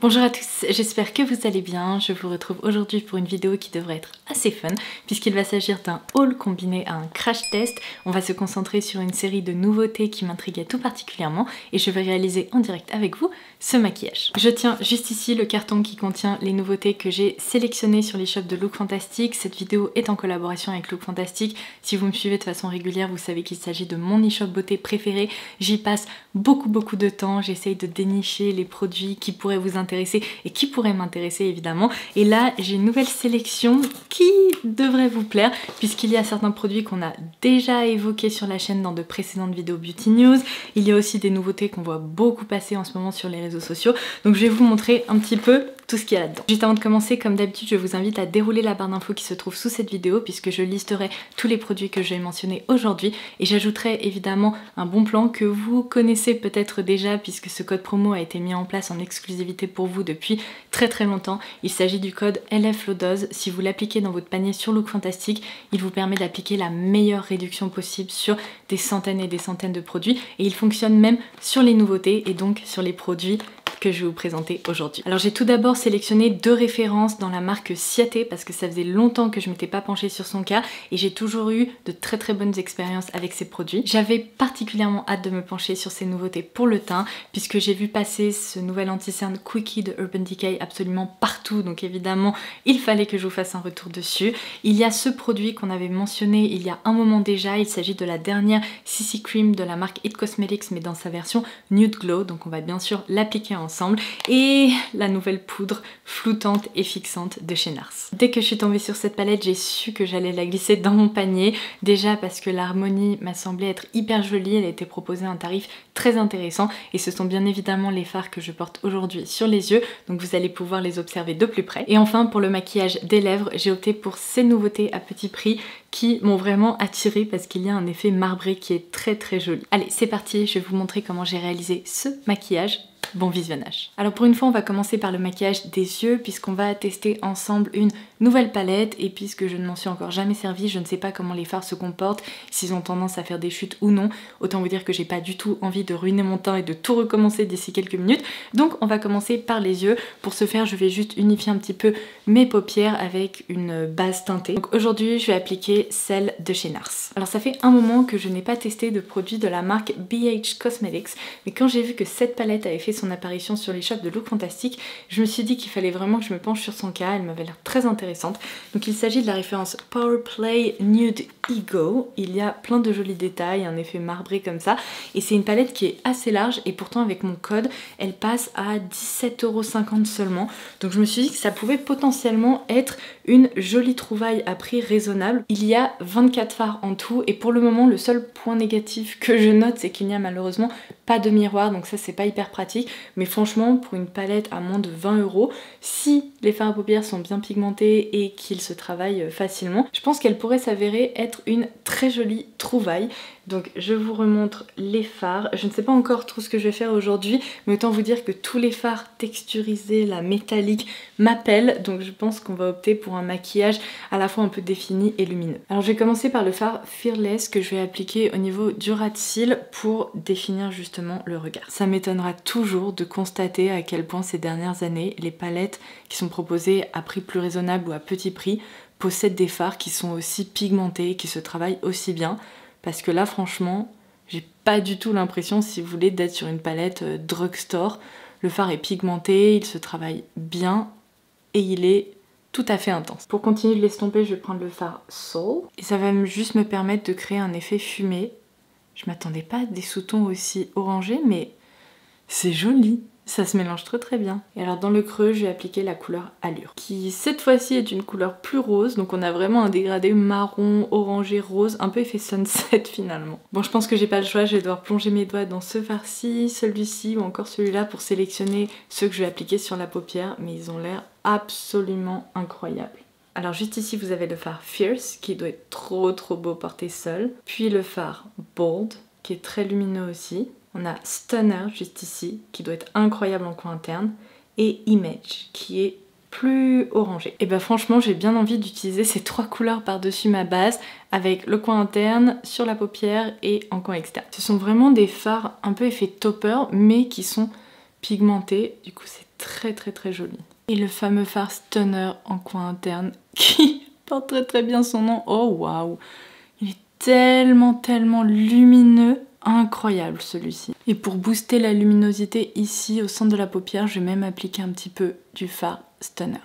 Bonjour à tous, j'espère que vous allez bien. Je vous retrouve aujourd'hui pour une vidéo qui devrait être assez fun puisqu'il va s'agir d'un haul combiné à un crash test. On va se concentrer sur une série de nouveautés qui m'intriguaient tout particulièrement et je vais réaliser en direct avec vous ce maquillage. Je tiens juste ici le carton qui contient les nouveautés que j'ai sélectionnées sur les shops de Look Fantastic. Cette vidéo est en collaboration avec Look Fantastic. Si vous me suivez de façon régulière, vous savez qu'il s'agit de mon e-shop beauté préféré. J'y passe beaucoup de temps, j'essaye de dénicher les produits qui pourraient vous intéresser et qui pourrait m'intéresser évidemment. Et là j'ai une nouvelle sélection qui devrait vous plaire puisqu'il y a certains produits qu'on a déjà évoqués sur la chaîne dans de précédentes vidéos Beauty News. Il y a aussi des nouveautés qu'on voit beaucoup passer en ce moment sur les réseaux sociaux. Donc je vais vous montrer un petit peu tout ce qu'il y a là-dedans. Juste avant de commencer, comme d'habitude, je vous invite à dérouler la barre d'infos qui se trouve sous cette vidéo puisque je listerai tous les produits que j'ai mentionnés aujourd'hui et j'ajouterai évidemment un bon plan que vous connaissez peut-être déjà puisque ce code promo a été mis en place en exclusivité pour vous depuis très longtemps. Il s'agit du code LFLODOZ. Si vous l'appliquez dans votre panier sur Look Fantastic, il vous permet d'appliquer la meilleure réduction possible sur des centaines et des centaines de produits et il fonctionne même sur les nouveautés et donc sur les produits que je vais vous présenter aujourd'hui. Alors j'ai tout d'abord sélectionné deux références dans la marque Ciaté parce que ça faisait longtemps que je m'étais pas penchée sur son cas et j'ai toujours eu de très bonnes expériences avec ces produits. J'avais particulièrement hâte de me pencher sur ces nouveautés pour le teint puisque j'ai vu passer ce nouvel anti-cerne Quickie de Urban Decay absolument partout, donc évidemment il fallait que je vous fasse un retour dessus. Il y a ce produit qu'on avait mentionné il y a un moment déjà, il s'agit de la dernière CC Cream de la marque It Cosmetics mais dans sa version Nude Glow, donc on va bien sûr l'appliquer ensemble, et la nouvelle poudre floutante et fixante de chez NARS. Dès que je suis tombée sur cette palette, j'ai su que j'allais la glisser dans mon panier, déjà parce que l'harmonie m'a semblé être hyper jolie, elle a été proposée à un tarif très intéressant et ce sont bien évidemment les fards que je porte aujourd'hui sur les yeux, donc vous allez pouvoir les observer de plus près. Et enfin pour le maquillage des lèvres, j'ai opté pour ces nouveautés à petit prix qui m'ont vraiment attirée parce qu'il y a un effet marbré qui est très joli. Allez, c'est parti, je vais vous montrer comment j'ai réalisé ce maquillage. Bon visionnage. Alors pour une fois on va commencer par le maquillage des yeux puisqu'on va tester ensemble une nouvelle palette et puisque je ne m'en suis encore jamais servi, je ne sais pas comment les fards se comportent, s'ils ont tendance à faire des chutes ou non. Autant vous dire que j'ai pas du tout envie de ruiner mon teint et de tout recommencer d'ici quelques minutes. Donc on va commencer par les yeux. Pour ce faire je vais juste unifier un petit peu mes paupières avec une base teintée. Donc aujourd'hui je vais appliquer celle de chez NARS. Alors ça fait un moment que je n'ai pas testé de produit de la marque BH Cosmetics, mais quand j'ai vu que cette palette avait fait son apparition sur les shops de Look Fantastic, je me suis dit qu'il fallait vraiment que je me penche sur son cas, elle m'avait l'air très intéressante. Donc il s'agit de la référence Power Play Nude Ego, il y a plein de jolis détails, un effet marbré comme ça, et c'est une palette qui est assez large et pourtant avec mon code, elle passe à 17,50 € seulement. Donc je me suis dit que ça pouvait potentiellement être une jolie trouvaille à prix raisonnable. Il y a 24 fards en tout et pour le moment le seul point négatif que je note c'est qu'il n'y a malheureusement pas de miroir, donc ça c'est pas hyper pratique, mais franchement pour une palette à moins de 20 €, si les fards à paupières sont bien pigmentés et qu'ils se travaillent facilement, je pense qu'elle pourrait s'avérer être une très jolie trouvaille. Donc je vous remontre les fards. Je ne sais pas encore tout ce que je vais faire aujourd'hui, mais autant vous dire que tous les fards texturisés, la métallique, m'appellent. Donc je pense qu'on va opter pour un maquillage à la fois un peu défini et lumineux. Alors je vais commencer par le fard Fearless que je vais appliquer au niveau du ras de cils pour définir justement le regard. Ça m'étonnera toujours de constater à quel point ces dernières années, les palettes qui sont proposées à prix plus raisonnable ou à petit prix possèdent des fards qui sont aussi pigmentés, qui se travaillent aussi bien. Parce que là franchement, j'ai pas du tout l'impression, si vous voulez, d'être sur une palette drugstore. Le fard est pigmenté, il se travaille bien et il est tout à fait intense. Pour continuer de l'estomper, je vais prendre le fard Soul. Et ça va juste me permettre de créer un effet fumé. Je m'attendais pas à des sous-tons aussi orangés, mais c'est joli. Ça se mélange très bien. Et alors dans le creux, je vais appliquer la couleur Allure, qui cette fois-ci est une couleur plus rose, donc on a vraiment un dégradé marron, orangé, rose, un peu effet sunset finalement. Bon, je pense que j'ai pas le choix, je vais devoir plonger mes doigts dans ce fard-ci, celui-ci ou encore celui-là pour sélectionner ceux que je vais appliquer sur la paupière, mais ils ont l'air absolument incroyables. Alors juste ici vous avez le fard Fierce qui doit être trop beau porté seul, puis le fard Bold qui est très lumineux aussi. On a Stunner juste ici, qui doit être incroyable en coin interne, et Image, qui est plus orangé. Et bah franchement, j'ai bien envie d'utiliser ces trois couleurs par-dessus ma base, avec le coin interne, sur la paupière et en coin externe. Ce sont vraiment des fards un peu effet topper, mais qui sont pigmentés, du coup c'est très joli. Et le fameux fard Stunner en coin interne qui porte très bien son nom. Oh waouh! Il est tellement lumineux. Incroyable celui-ci. Et pour booster la luminosité ici au centre de la paupière, je vais même appliquer un petit peu du fard Stunner.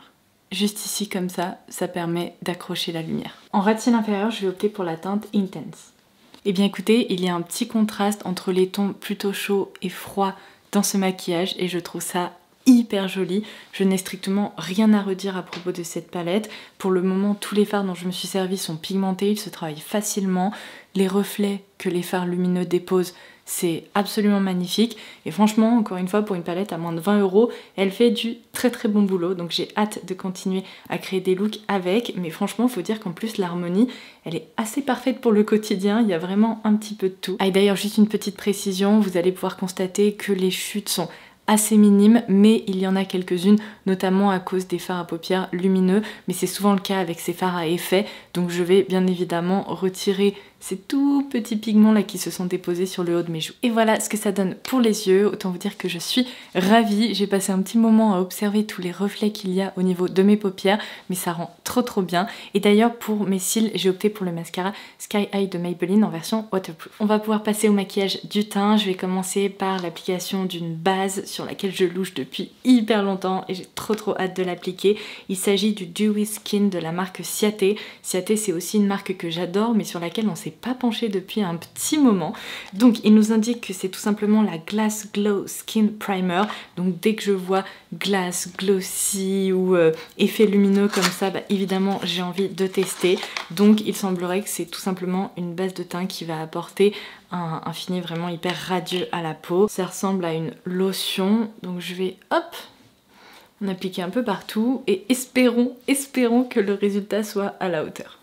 Juste ici comme ça permet d'accrocher la lumière. En ras de cils inférieur, je vais opter pour la teinte Intense. Et bien écoutez, il y a un petit contraste entre les tons plutôt chauds et froids dans ce maquillage et je trouve ça hyper joli. Je n'ai strictement rien à redire à propos de cette palette. Pour le moment, tous les fards dont je me suis servi sont pigmentés, ils se travaillent facilement. Les reflets que les fards lumineux déposent, c'est absolument magnifique. Et franchement, encore une fois, pour une palette à moins de 20 €, elle fait du très bon boulot. Donc j'ai hâte de continuer à créer des looks avec. Mais franchement, il faut dire qu'en plus, l'harmonie, elle est assez parfaite pour le quotidien. Il y a vraiment un petit peu de tout. Ah, et d'ailleurs, juste une petite précision, vous allez pouvoir constater que les chutes sont assez minimes, mais il y en a quelques-unes, notamment à cause des fards à paupières lumineux, mais c'est souvent le cas avec ces fards à effet, donc je vais bien évidemment retirer ces tout petits pigments là qui se sont déposés sur le haut de mes joues. Et voilà ce que ça donne pour les yeux, autant vous dire que je suis ravie, j'ai passé un petit moment à observer tous les reflets qu'il y a au niveau de mes paupières, mais ça rend trop bien. Et d'ailleurs pour mes cils, j'ai opté pour le mascara Sky High de Maybelline en version waterproof. On va pouvoir passer au maquillage du teint, je vais commencer par l'application d'une base sur laquelle je louche depuis hyper longtemps et j'ai trop hâte de l'appliquer. Il s'agit du Dewy Skin de la marque Ciaté. Ciaté c'est aussi une marque que j'adore mais sur laquelle on s'est pas penché depuis un petit moment. Donc il nous indique que c'est tout simplement la Glass Glow Skin Primer. Donc dès que je vois glace, glossy ou effet lumineux comme ça, bah, évidemment j'ai envie de tester. Donc il semblerait que c'est tout simplement une base de teint qui va apporter un fini vraiment hyper radieux à la peau. Ça ressemble à une lotion. Donc je vais hop en appliquer un peu partout et espérons que le résultat soit à la hauteur.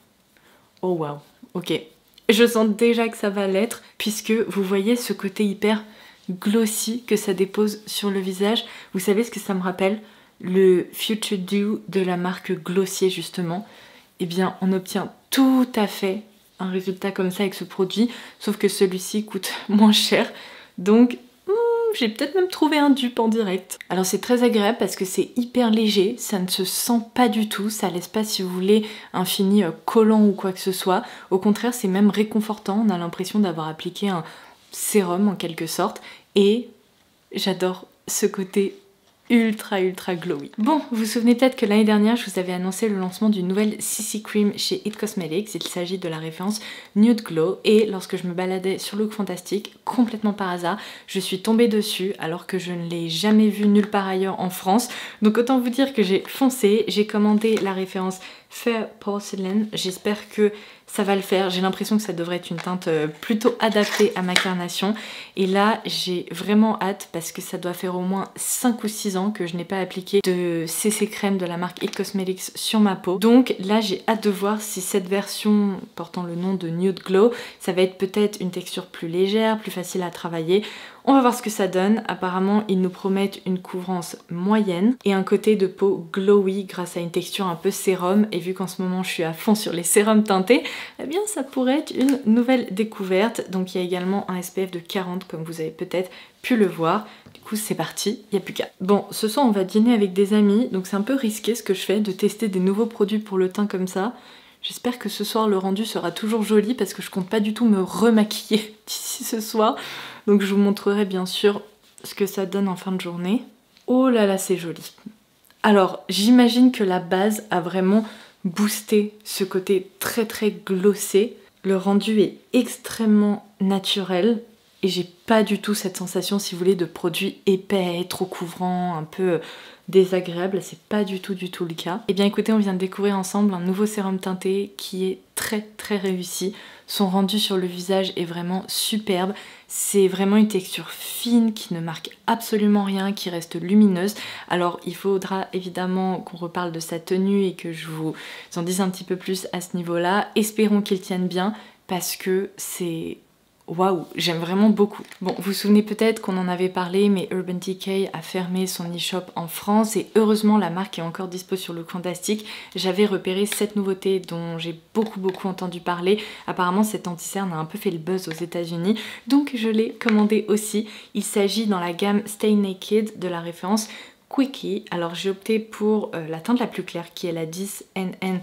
Oh waouh, ok. Je sens déjà que ça va l'être puisque vous voyez ce côté hyper glossy que ça dépose sur le visage. Vous savez ce que ça me rappelle? Le Future Dew de la marque Glossier justement. Eh bien on obtient tout à fait un résultat comme ça avec ce produit, sauf que celui-ci coûte moins cher. Donc j'ai peut-être même trouvé un dupe en direct. Alors c'est très agréable parce que c'est hyper léger, ça ne se sent pas du tout, ça laisse pas si vous voulez un fini collant ou quoi que ce soit. Au contraire c'est même réconfortant, on a l'impression d'avoir appliqué un sérum en quelque sorte. Et j'adore ce côté ultra glowy. Bon, vous vous souvenez peut-être que l'année dernière, je vous avais annoncé le lancement d'une nouvelle CC Cream chez It Cosmetics. Il s'agit de la référence Nude Glow. Et lorsque je me baladais sur Look Fantastic, complètement par hasard, je suis tombée dessus alors que je ne l'ai jamais vue nulle part ailleurs en France. Donc autant vous dire que j'ai foncé, j'ai commandé la référence Fair Porcelain. J'espère que ça va le faire. J'ai l'impression que ça devrait être une teinte plutôt adaptée à ma carnation. Et là, j'ai vraiment hâte parce que ça doit faire au moins 5 ou 6 ans que je n'ai pas appliqué de CC crème de la marque It Cosmetics sur ma peau. Donc là, j'ai hâte de voir si cette version portant le nom de Nude Glow, ça va être peut-être une texture plus légère, plus facile à travailler. On va voir ce que ça donne. Apparemment, ils nous promettent une couvrance moyenne et un côté de peau glowy grâce à une texture un peu sérum. Et vu qu'en ce moment, je suis à fond sur les sérums teintés, eh bien, ça pourrait être une nouvelle découverte. Donc, il y a également un SPF de 40, comme vous avez peut-être pu le voir. Du coup, c'est parti, il n'y a plus qu'à. Bon, ce soir, on va dîner avec des amis. Donc, c'est un peu risqué ce que je fais de tester des nouveaux produits pour le teint comme ça. J'espère que ce soir, le rendu sera toujours joli parce que je compte pas du tout me remaquiller d'ici ce soir. Donc je vous montrerai bien sûr ce que ça donne en fin de journée. Oh là là, c'est joli. Alors, j'imagine que la base a vraiment boosté ce côté très glossé. Le rendu est extrêmement naturel et j'ai pas du tout cette sensation, si vous voulez, de produit épais, trop couvrant, un peu désagréable. C'est pas du tout le cas. Et bien écoutez, on vient de découvrir ensemble un nouveau sérum teinté qui est très réussi. Son rendu sur le visage est vraiment superbe. C'est vraiment une texture fine qui ne marque absolument rien, qui reste lumineuse. Alors il faudra évidemment qu'on reparle de sa tenue et que je vous en dise un petit peu plus à ce niveau-là. Espérons qu'il tienne bien parce que c'est... Waouh, j'aime vraiment beaucoup. Bon, vous vous souvenez peut-être qu'on en avait parlé, mais Urban Decay a fermé son e-shop en France et heureusement la marque est encore dispo sur Look Fantastic. J'avais repéré cette nouveauté dont j'ai beaucoup entendu parler. Apparemment cet anti-cerne a un peu fait le buzz aux États-Unis, donc je l'ai commandé aussi. Il s'agit dans la gamme Stay Naked de la référence Quickie. Alors j'ai opté pour la teinte la plus claire qui est la 10NN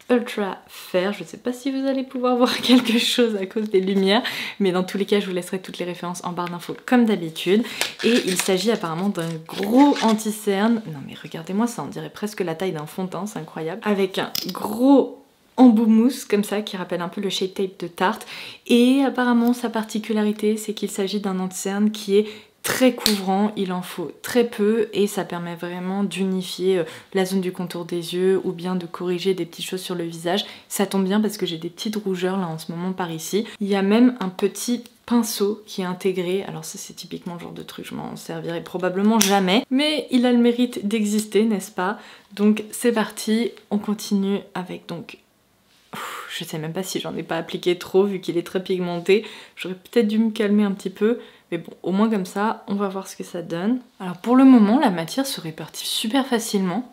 Ultra Fair. Je ne sais pas si vous allez pouvoir voir quelque chose à cause des lumières, mais dans tous les cas je vous laisserai toutes les références en barre d'infos comme d'habitude. Et il s'agit apparemment d'un gros anti-cerne. Non mais regardez-moi ça, on dirait presque la taille d'un fond de teint, c'est incroyable. Avec un gros embout mousse comme ça qui rappelle un peu le Shape Tape de Tarte. Et apparemment sa particularité c'est qu'il s'agit d'un anti-cerne qui est très couvrant, il en faut très peu et ça permet vraiment d'unifier la zone du contour des yeux ou bien de corriger des petites choses sur le visage. Ça tombe bien parce que j'ai des petites rougeurs là en ce moment par ici. Il y a même un petit pinceau qui est intégré, alors ça c'est typiquement le genre de truc, je m'en servirai probablement jamais, mais il a le mérite d'exister, n'est-ce pas? Donc c'est parti, on continue avec donc... Je sais même pas si j'en ai pas appliqué trop vu qu'il est très pigmenté, j'aurais peut-être dû me calmer un petit peu. Mais bon, au moins comme ça, on va voir ce que ça donne. Alors pour le moment, la matière se répartit super facilement.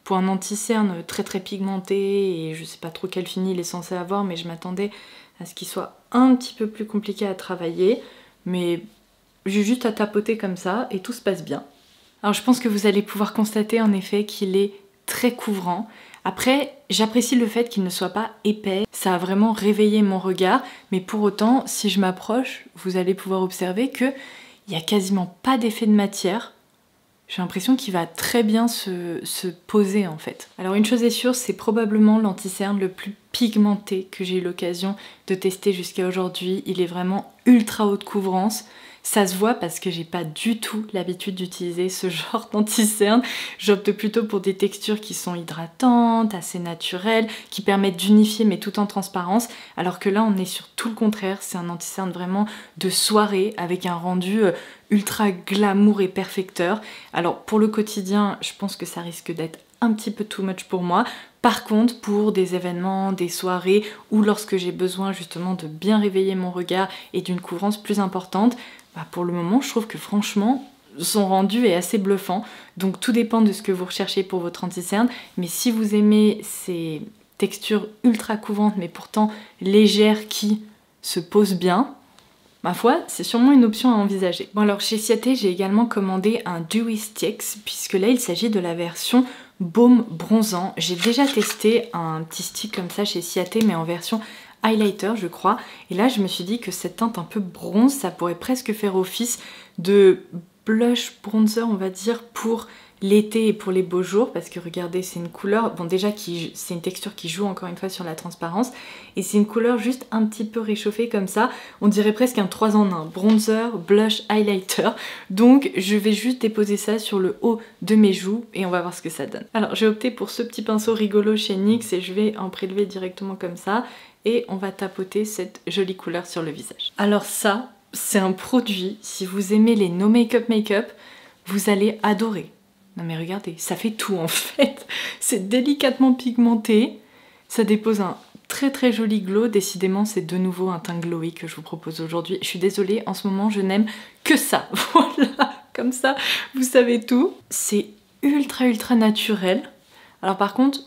Pour un anti-cerne très très pigmenté, et je sais pas trop quel fini il est censé avoir, mais je m'attendais à ce qu'il soit un petit peu plus compliqué à travailler. Mais j'ai juste à tapoter comme ça et tout se passe bien. Alors je pense que vous allez pouvoir constater en effet qu'il est très couvrant. Après, j'apprécie le fait qu'il ne soit pas épais, ça a vraiment réveillé mon regard, mais pour autant, si je m'approche, vous allez pouvoir observer qu'il n'y a quasiment pas d'effet de matière. J'ai l'impression qu'il va très bien se poser en fait. Alors une chose est sûre, c'est probablement l'anti-cerne le plus pigmenté que j'ai eu l'occasion de tester jusqu'à aujourd'hui. Il est vraiment ultra haute couvrance. Ça se voit parce que j'ai pas du tout l'habitude d'utiliser ce genre d'anti-cerne. J'opte plutôt pour des textures qui sont hydratantes, assez naturelles, qui permettent d'unifier mais tout en transparence. Alors que là on est sur tout le contraire, c'est un anti-cerne vraiment de soirée avec un rendu ultra glamour et perfecteur. Alors pour le quotidien, je pense que ça risque d'être un petit peu too much pour moi. Par contre, pour des événements, des soirées ou lorsque j'ai besoin justement de bien réveiller mon regard et d'une couvrance plus importante, pour le moment, je trouve que franchement, son rendu est assez bluffant. Donc tout dépend de ce que vous recherchez pour votre anti-cerne. Mais si vous aimez ces textures ultra couvrantes mais pourtant légères qui se posent bien, ma foi, c'est sûrement une option à envisager. Bon alors chez Ciaté, j'ai également commandé un Dewy Sticks puisque là il s'agit de la version baume bronzant. J'ai déjà testé un petit stick comme ça chez Ciaté mais en version highlighter je crois, et là je me suis dit que cette teinte un peu bronze ça pourrait presque faire office de blush bronzer on va dire pour l'été et pour les beaux jours, parce que regardez c'est une couleur, bon déjà c'est une texture qui joue encore une fois sur la transparence et c'est une couleur juste un petit peu réchauffée comme ça, on dirait presque un 3 en 1, bronzer, blush, highlighter. Donc je vais juste déposer ça sur le haut de mes joues et on va voir ce que ça donne. Alors j'ai opté pour ce petit pinceau rigolo chez NYX et je vais en prélever directement comme ça et on va tapoter cette jolie couleur sur le visage. Alors ça, c'est un produit, si vous aimez les no make-up, vous allez adorer. Non mais regardez, ça fait tout en fait. C'est délicatement pigmenté, ça dépose un très très joli glow. Décidément c'est de nouveau un teint glowy que je vous propose aujourd'hui. Je suis désolée, en ce moment je n'aime que ça. Voilà, comme ça vous savez tout. C'est ultra naturel. Alors par contre,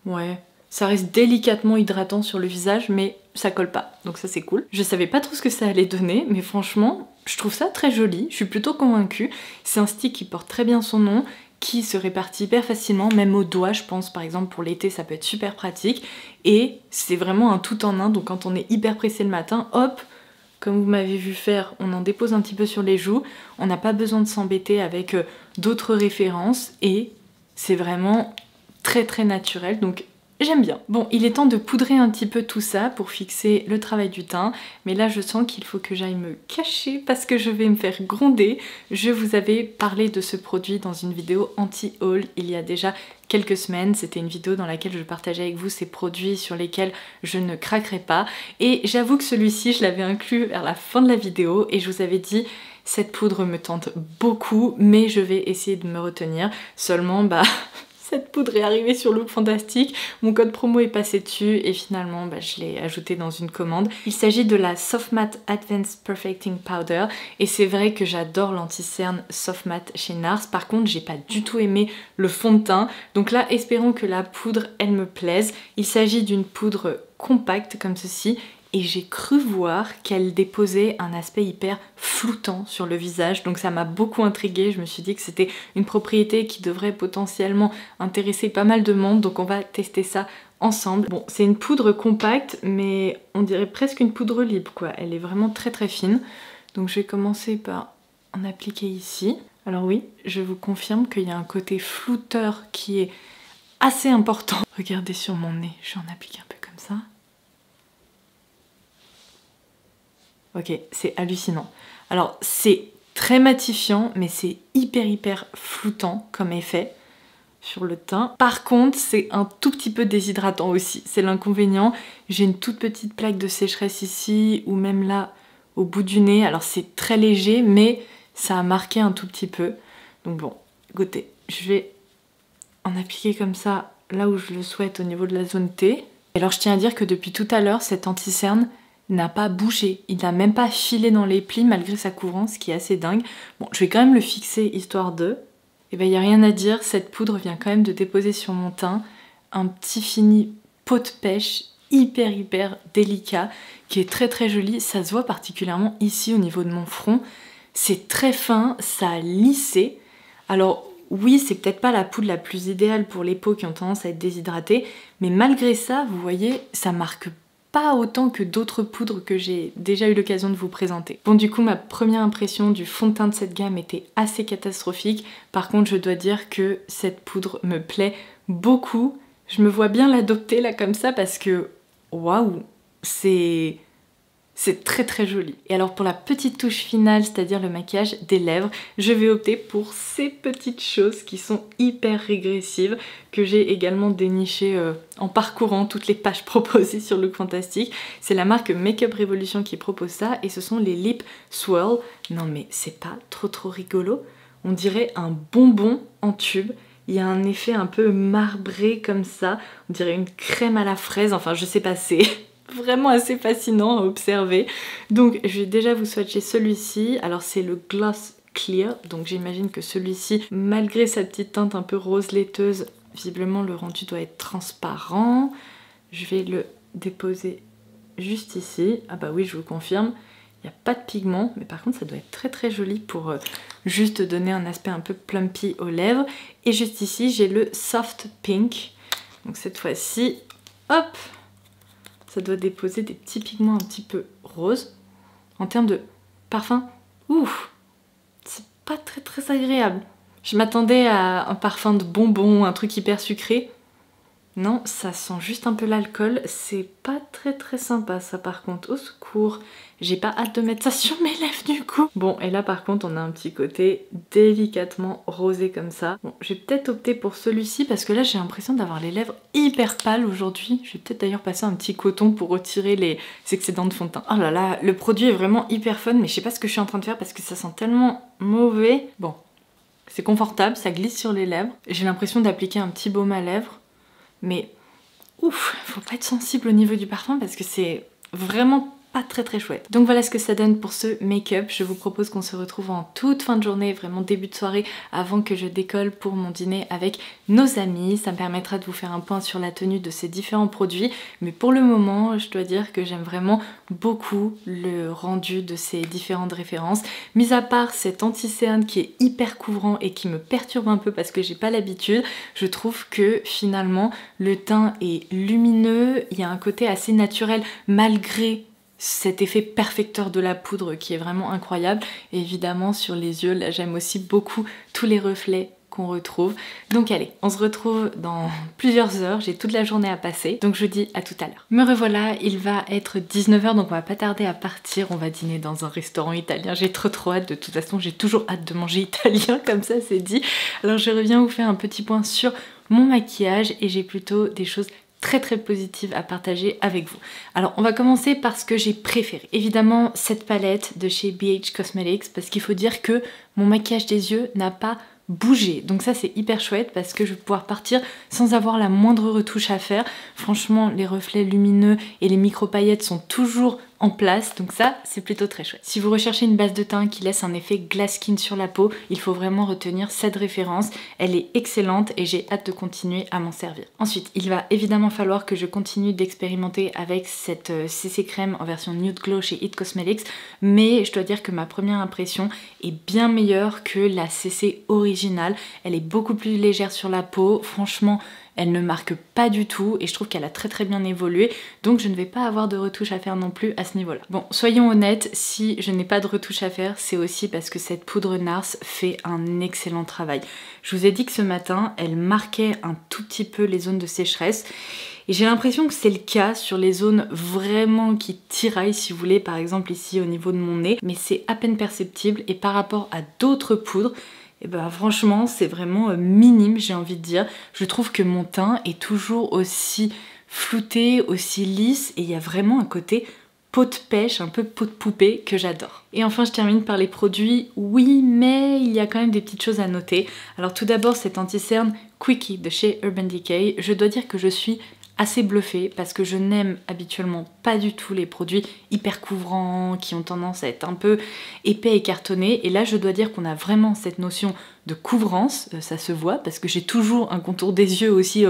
ouais, ça reste délicatement hydratant sur le visage mais ça colle pas, donc ça c'est cool. Je savais pas trop ce que ça allait donner mais franchement je trouve ça très joli, je suis plutôt convaincue. C'est un stick qui porte très bien son nom, qui se répartit hyper facilement, même au doigt je pense, par exemple pour l'été ça peut être super pratique. Et c'est vraiment un tout en un, donc quand on est hyper pressé le matin, hop, comme vous m'avez vu faire, on en dépose un petit peu sur les joues, on n'a pas besoin de s'embêter avec d'autres références et c'est vraiment très naturel, donc j'aime bien. Bon, il est temps de poudrer un petit peu tout ça pour fixer le travail du teint, mais là je sens qu'il faut que j'aille me cacher parce que je vais me faire gronder. Je vous avais parlé de ce produit dans une vidéo anti-haul il y a déjà quelques semaines. C'était une vidéo dans laquelle je partageais avec vous ces produits sur lesquels je ne craquerai pas. Et j'avoue que celui-ci, je l'avais inclus vers la fin de la vidéo et je vous avais dit cette poudre me tente beaucoup, mais je vais essayer de me retenir. Seulement, cette poudre est arrivée sur Look Fantastique, mon code promo est passé dessus et finalement je l'ai ajouté dans une commande. Il s'agit de la Soft Matte Advanced Perfecting Powder et c'est vrai que j'adore l'anti-cerne Soft Matte chez NARS. Par contre j'ai pas du tout aimé le fond de teint, donc là espérons que la poudre elle me plaise. Il s'agit d'une poudre compacte comme ceci et j'ai cru voir qu'elle déposait un aspect hyper floutant sur le visage, donc ça m'a beaucoup intriguée. Je me suis dit que c'était une propriété qui devrait potentiellement intéresser pas mal de monde, donc on va tester ça ensemble. Bon, c'est une poudre compacte, mais on dirait presque une poudre libre quoi, elle est vraiment très très fine. Donc je vais commencer par en appliquer ici. Alors oui, je vous confirme qu'il y a un côté flouteur qui est assez important. Regardez sur mon nez, je vais en appliquer un peu comme ça. Ok, c'est hallucinant. Alors c'est très matifiant, mais c'est hyper floutant comme effet sur le teint. Par contre, c'est un tout petit peu déshydratant aussi, c'est l'inconvénient. J'ai une toute petite plaque de sécheresse ici, ou même là, au bout du nez. Alors c'est très léger, mais ça a marqué un tout petit peu. Donc bon, écoutez, je vais en appliquer comme ça, là où je le souhaite, au niveau de la zone T. Et alors je tiens à dire que depuis tout à l'heure, cet anti-cerne n'a pas bougé. Il n'a même pas filé dans les plis malgré sa couvrance, ce qui est assez dingue. Bon, je vais quand même le fixer histoire de... Et ben, il n'y a rien à dire, cette poudre vient quand même de déposer sur mon teint un petit fini peau de pêche hyper délicat, qui est très joli. Ça se voit particulièrement ici au niveau de mon front. C'est très fin, ça a lissé. Alors oui, c'est peut-être pas la poudre la plus idéale pour les peaux qui ont tendance à être déshydratées, mais malgré ça, vous voyez, ça marque pas autant que d'autres poudres que j'ai déjà eu l'occasion de vous présenter. Bon, du coup, ma première impression du fond de teint de cette gamme était assez catastrophique. Par contre, je dois dire que cette poudre me plaît beaucoup. Je me vois bien l'adopter là comme ça parce que, waouh, c'est très joli. Et alors pour la petite touche finale, c'est-à-dire le maquillage des lèvres, je vais opter pour ces petites choses qui sont hyper régressives, que j'ai également dénichées en parcourant toutes les pages proposées sur Look Fantastic. C'est la marque Makeup Revolution qui propose ça, et ce sont les Lip Swirl. Non mais c'est pas trop rigolo? On dirait un bonbon en tube. Il y a un effet un peu marbré comme ça, on dirait une crème à la fraise, enfin je sais pas, c'est vraiment assez fascinant à observer. Donc je vais déjà vous swatcher celui-ci. Alors c'est le Gloss Clear, donc j'imagine que celui-ci, malgré sa petite teinte un peu rose laiteuse, visiblement le rendu doit être transparent. Je vais le déposer juste ici. Ah bah oui, je vous confirme, il n'y a pas de pigment, mais par contre ça doit être très joli pour juste donner un aspect un peu plumpy aux lèvres. Et juste ici j'ai le Soft Pink, donc cette fois-ci, hop, ça doit déposer des petits pigments un petit peu roses. En termes de parfum, ouf, c'est pas très agréable. Je m'attendais à un parfum de bonbon, un truc hyper sucré. Non, ça sent juste un peu l'alcool. C'est pas très sympa ça par contre. Au secours, j'ai pas hâte de mettre ça sur mes lèvres du coup. Bon, et là par contre on a un petit côté délicatement rosé comme ça. Bon, j'ai peut-être opté pour celui-ci parce que là j'ai l'impression d'avoir les lèvres hyper pâles aujourd'hui. Je vais peut-être d'ailleurs passer un petit coton pour retirer les excédents de fond de teint. Oh là là, le produit est vraiment hyper fun, mais je sais pas ce que je suis en train de faire parce que ça sent tellement mauvais. Bon, c'est confortable, ça glisse sur les lèvres. J'ai l'impression d'appliquer un petit baume à lèvres. Mais ouf, faut pas être sensible au niveau du parfum parce que c'est vraiment pas très chouette. Donc voilà ce que ça donne pour ce make-up. Je vous propose qu'on se retrouve en toute fin de journée, vraiment début de soirée, avant que je décolle pour mon dîner avec nos amis. Ça me permettra de vous faire un point sur la tenue de ces différents produits. Mais pour le moment, je dois dire que j'aime vraiment beaucoup le rendu de ces différentes références. Mis à part cet anti-cerne qui est hyper couvrant et qui me perturbe un peu parce que j'ai pas l'habitude, je trouve que finalement le teint est lumineux, il y a un côté assez naturel malgré cet effet perfecteur de la poudre qui est vraiment incroyable. Et évidemment sur les yeux, là j'aime aussi beaucoup tous les reflets qu'on retrouve. Donc allez, on se retrouve dans plusieurs heures, j'ai toute la journée à passer, donc je vous dis à tout à l'heure. Me revoilà, il va être 19 h, donc on va pas tarder à partir, on va dîner dans un restaurant italien, j'ai trop hâte, de toute façon j'ai toujours hâte de manger italien, comme ça c'est dit. Alors je reviens vous faire un petit point sur mon maquillage et j'ai plutôt des choses très positive à partager avec vous. Alors on va commencer par ce que j'ai préféré. Évidemment cette palette de chez BH Cosmetics, parce qu'il faut dire que mon maquillage des yeux n'a pas bougé. Donc ça c'est hyper chouette parce que je vais pouvoir partir sans avoir la moindre retouche à faire. Franchement les reflets lumineux et les micro paillettes sont toujours en place, donc ça c'est plutôt très chouette. Si vous recherchez une base de teint qui laisse un effet glass skin sur la peau, il faut vraiment retenir cette référence, elle est excellente et j'ai hâte de continuer à m'en servir. Ensuite, il va évidemment falloir que je continue d'expérimenter avec cette CC crème en version Nude Glow chez It Cosmetics, mais je dois dire que ma première impression est bien meilleure que la CC originale. Elle est beaucoup plus légère sur la peau, franchement elle ne marque pas du tout et je trouve qu'elle a très bien évolué, donc je ne vais pas avoir de retouches à faire non plus à ce niveau-là. Bon, soyons honnêtes, si je n'ai pas de retouches à faire, c'est aussi parce que cette poudre NARS fait un excellent travail. Je vous ai dit que ce matin, elle marquait un tout petit peu les zones de sécheresse et j'ai l'impression que c'est le cas sur les zones vraiment qui tiraillent, si vous voulez, par exemple ici au niveau de mon nez, mais c'est à peine perceptible et par rapport à d'autres poudres, et ben franchement c'est vraiment minime, j'ai envie de dire. Je trouve que mon teint est toujours aussi flouté, aussi lisse et il y a vraiment un côté peau de pêche, un peu peau de poupée que j'adore. Et enfin je termine par les produits, oui mais il y a quand même des petites choses à noter. Alors tout d'abord cet anti-cerne Quickie de chez Urban Decay, je dois dire que je suis assez bluffée parce que je n'aime habituellement pas du tout les produits hyper couvrants qui ont tendance à être un peu épais et cartonnés, et là je dois dire qu'on a vraiment cette notion de couvrance, ça se voit parce que j'ai toujours un contour des yeux aussi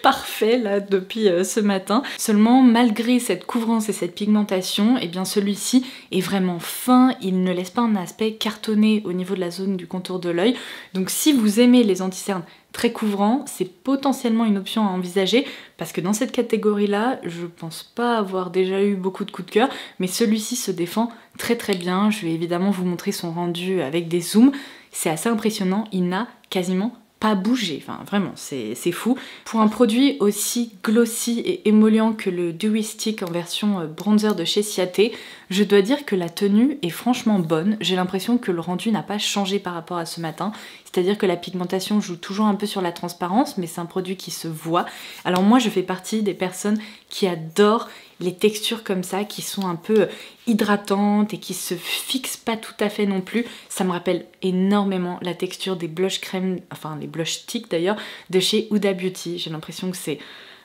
parfait là depuis ce matin. Seulement malgré cette couvrance et cette pigmentation, et bien celui-ci est vraiment fin, il ne laisse pas un aspect cartonné au niveau de la zone du contour de l'œil. Donc si vous aimez les anti-cernes très couvrants, c'est potentiellement une option à envisager parce que dans cette catégorie là, je pense pas avoir déjà eu beaucoup de coups de cœur, mais celui-ci se défend très bien. Je vais évidemment vous montrer son rendu avec des zooms, c'est assez impressionnant, il n'a quasiment pas bougé, enfin vraiment c'est fou. Pour un produit aussi glossy et émollient que le Dewy Stick en version bronzer de chez Ciaté, je dois dire que la tenue est franchement bonne. J'ai l'impression que le rendu n'a pas changé par rapport à ce matin, c'est-à-dire que la pigmentation joue toujours un peu sur la transparence, mais c'est un produit qui se voit. Alors moi je fais partie des personnes qui adorent les textures comme ça, qui sont un peu hydratantes et qui se fixent pas tout à fait non plus. Ça me rappelle énormément la texture des blush crème, enfin les blush sticks d'ailleurs, de chez Huda Beauty. J'ai l'impression que c'est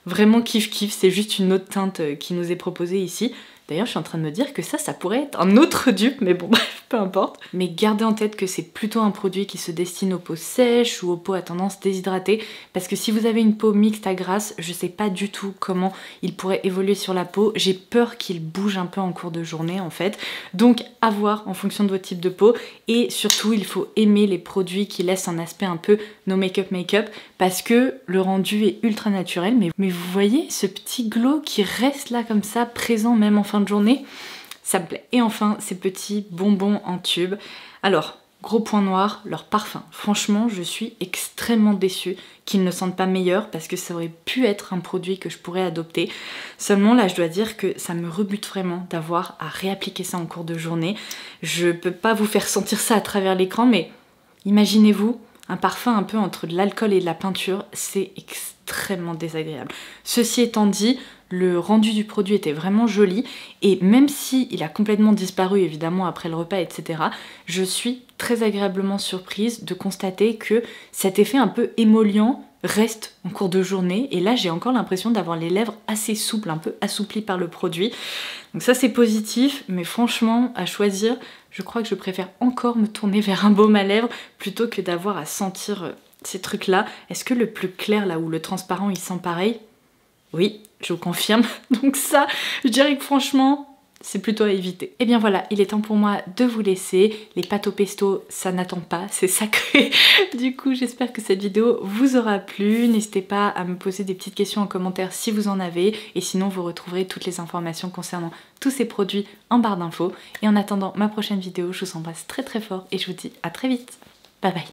vraiment kiff, c'est juste une autre teinte qui nous est proposée ici. D'ailleurs, je suis en train de me dire que ça pourrait être un autre dupe, mais bon, bref, peu importe. Mais gardez en tête que c'est plutôt un produit qui se destine aux peaux sèches ou aux peaux à tendance déshydratée, parce que si vous avez une peau mixte à grasse, je sais pas du tout comment il pourrait évoluer sur la peau. J'ai peur qu'il bouge un peu en cours de journée, en fait. Donc, à voir en fonction de votre type de peau. Et surtout, il faut aimer les produits qui laissent un aspect un peu no make-up, parce que le rendu est ultra naturel. Mais vous voyez ce petit glow qui reste là comme ça, présent même en fin de journée, ça me plaît. Et enfin, ces petits bonbons en tube. Alors, gros point noir, leur parfum. Franchement, je suis extrêmement déçue qu'ils ne sentent pas meilleur parce que ça aurait pu être un produit que je pourrais adopter. Seulement, là, je dois dire que ça me rebute vraiment d'avoir à réappliquer ça en cours de journée. Je peux pas vous faire sentir ça à travers l'écran, mais imaginez-vous un parfum un peu entre de l'alcool et de la peinture, c'est extrêmement désagréable. Ceci étant dit, le rendu du produit était vraiment joli et même si il a complètement disparu évidemment après le repas, etc., je suis très agréablement surprise de constater que cet effet un peu émollient reste en cours de journée, et là j'ai encore l'impression d'avoir les lèvres assez souples, un peu assouplies par le produit. Donc ça c'est positif, mais franchement à choisir, je crois que je préfère encore me tourner vers un baume à lèvres plutôt que d'avoir à sentir ces trucs là. Est-ce que le plus clair là ou le transparent il sent pareil? Oui, je vous confirme. Donc ça, je dirais que franchement, c'est plutôt à éviter. Et bien voilà, il est temps pour moi de vous laisser. Les pâtes au pesto, ça n'attend pas, c'est sacré. Du coup, j'espère que cette vidéo vous aura plu. N'hésitez pas à me poser des petites questions en commentaire si vous en avez. Et sinon, vous retrouverez toutes les informations concernant tous ces produits en barre d'infos. Et en attendant ma prochaine vidéo, je vous embrasse très fort et je vous dis à très vite. Bye bye.